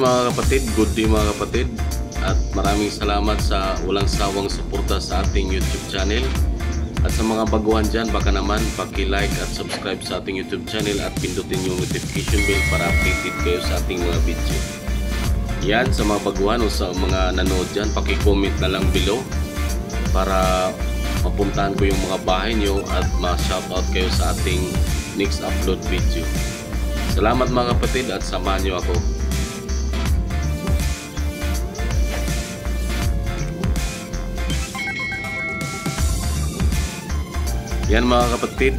Yan mga kapatid, good day mga kapatid, at maraming salamat sa walang sawang suporta sa ating YouTube channel. At sa mga baguhan dyan, baka naman paki-like at subscribe sa ating YouTube channel at pindutin yung notification bell para updated kayo sa ating mga video. Yan, sa mga baguhan o sa mga nanood dyan, paki-comment na lang below para mapuntahan ko yung mga bahay nyo at ma-shoutout kayo sa ating next upload video. Salamat mga kapatid at samahan nyo ako. Yan mga kapatid,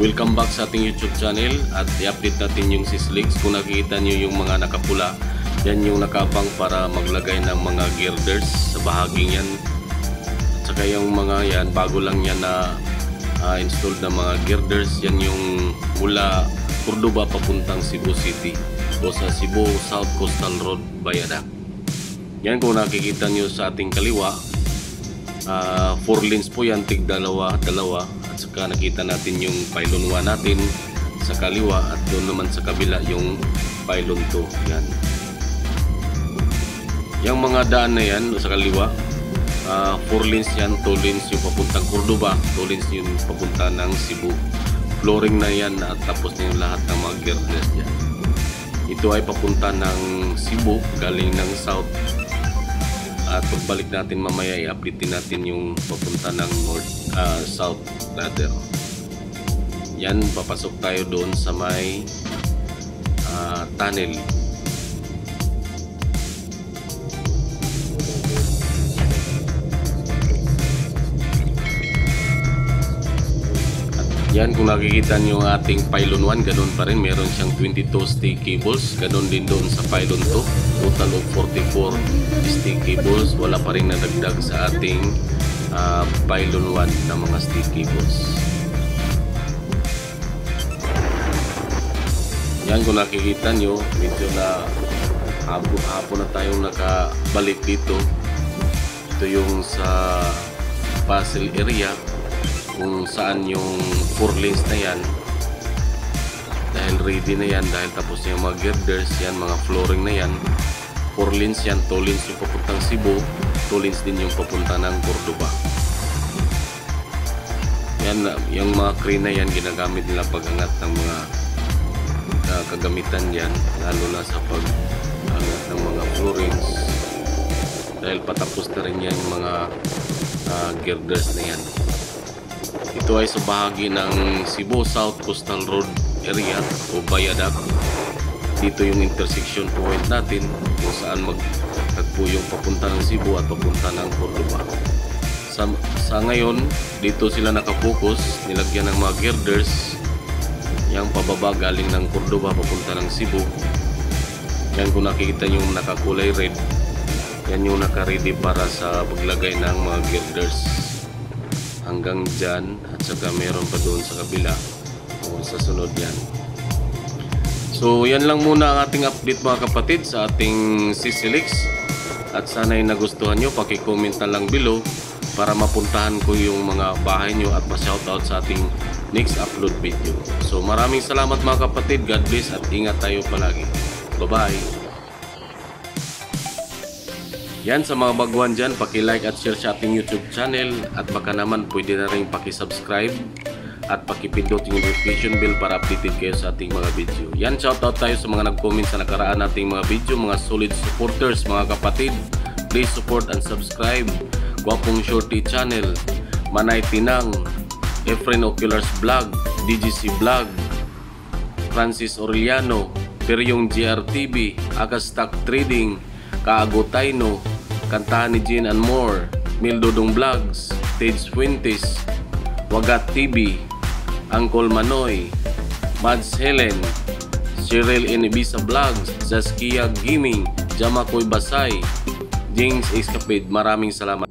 welcome back sa ating YouTube channel at i-update natin yung sisligs. Kung nakikita nyo yung mga nakapula, yan yung nakabang para maglagay ng mga girders sa bahaging yan. At saka yung mga yan, bago lang yan na installed na mga girders, yan yung mula Cordoba papuntang Cebu City o sa Cebu South Coastal Road, Bayadak. Yan kung nakikita nyo sa ating kaliwa, 4 lanes po yan, tig dalawa. At saka nakita natin yung pylon 1 natin sa kaliwa at doon naman sa kabila yung pylon 2. Yan. Yung mga daan na yan sa kaliwa, 4 lanes yan, 2 lanes yung papuntang Cordoba, 2 lanes yung papunta ng Cebu. Flooring na yan at tapos na yung lahat ng mga girders yan. Ito ay papunta ng Cebu, galing ng South. At pagbalik natin mamaya, i-update natin yung papunta ng South ladder. Yan, papasok tayo doon sa may tunnel. Yan, kung nakikita nyo yung ating pylon 1, ganun pa rin. Meron siyang 22 stick cables. Ganun din doon sa pylon 2. Total of 44 stick cables. Wala pa rin nadagdag sa ating pylon 1 na mga stick cables. Yan, kung nakikita nyo, medyo na hapon na tayong nakabalik dito. Ito yung sa puzzle area, kung saan yung 4 lanes na yan dahil ready na yan, dahil tapos yung mga girders yan, mga flooring na yan. 4 lanes yan, 2 lanes yung papuntang Cebu, 2 lanes din yung papunta ng Cordoba. Yan, yung mga crane na yan ginagamit nila pag-angat ng mga kagamitan yan, lalo na sa pag-angat ng mga floorings, dahil patapos na rin yan yung mga girders na yan. Ito ay sa bahagi ng Cebu South Coastal Road area o Bayadak. Dito yung intersection point natin kung saan magtagpo yung papunta ng Cebu at papunta ng Cordoba. Sa ngayon, dito sila nakapokus, nilagyan ng mga girders. Yang pababa galing ng Cordoba papunta ng Cebu. Yan, kung nakikita yung nakakulay red, yan yung naka-ready para sa paglagay ng mga girders. Hanggang dyan, at saka meron pa doon sa kabila o sa sunod yan. So yan lang muna ang ating update mga kapatid sa ating sisligs, at sana'y nagustuhan nyo, paki-comment na lang below para mapuntahan ko yung mga bahay nyo at ma-shoutout sa ating next upload video. So maraming salamat mga kapatid, God bless at ingat tayo palagi. Bye bye. Yan, sa mga baguhan dyan, paki-like at share sa ating YouTube channel, at baka naman pwede na rin paki-subscribe at paki-pindot yung notification bell para updated kayo sa ating mga video. Yan, shoutout tayo sa mga nag-comment sa nakaraan nating mga video, mga solid supporters mga kapatid. Please support and subscribe Guapong Shorty channel, Manay Tinang, Efren Oculars Vlog, DGC Vlog, Francis Aureliano, Peryong GRTV, Agastock Trading, Kaago Taino, Kantahan ni Jean and More, Mildodong Vlogs, Tage Fuentes, Wagat TV, Uncle Manoy, Mads Helen, Cheryl Inibisa Vlogs, Zaskia Gaming, Jamakoy Basay, Jings Escapade. Maraming salamat.